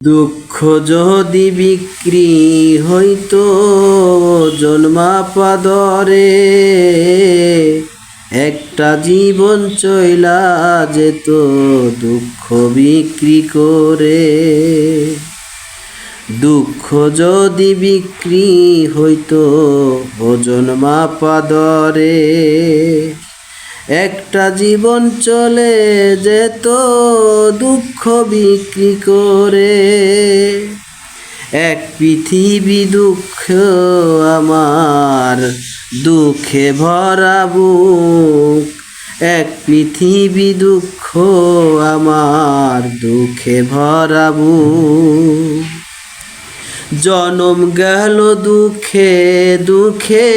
দুঃখ যদি বিক্রি হইতো জন্মাপা দরে, একটা জীবন চইলা যেত দুঃখ বিক্রি করে। দুঃখ যদি বিক্রি হইতো ওজন মাপা দরে, একটা জীবন চলে যেত দুঃখ বিক্রি করে। এক পৃথিবী দুঃখ আমার, দুঃখে ভরা বুক। এক পৃথিবী দুঃখ আমার, দুঃখে ভরা বুক। জনম গেল দুঃখে দুঃখে,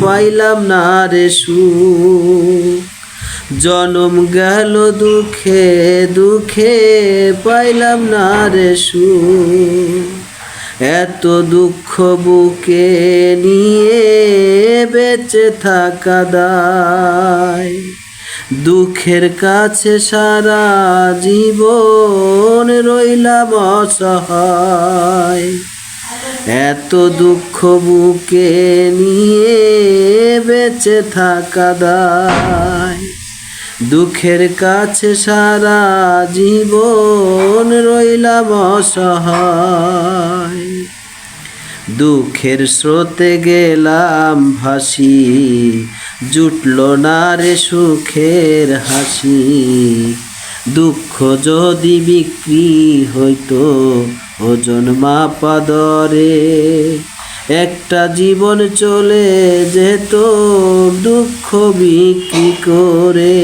পাইলাম না রে সুখ। জনম গেল দুঃখে দুঃখে, পাইলাম না রে সুখ। এত দুঃখ বুকে নিয়ে বেঁচে থাকা দায়, দুঃখের কাছে সারা জীবন রইলাম অসহায়। এত দুঃখ বুকে নিয়ে বেঁচে থাকা দায়, দুঃখের কাছে সারা জীবন রইলাম অসহায়। দুঃখের স্রোতে গেলাম ভাসি, জুটল না রে সুখের হাসি। দুঃখ যদি বিক্রি হইতো ওজন মাপা দরে, একটা জীবন চলে যেত দুঃখ বিক্রি করে।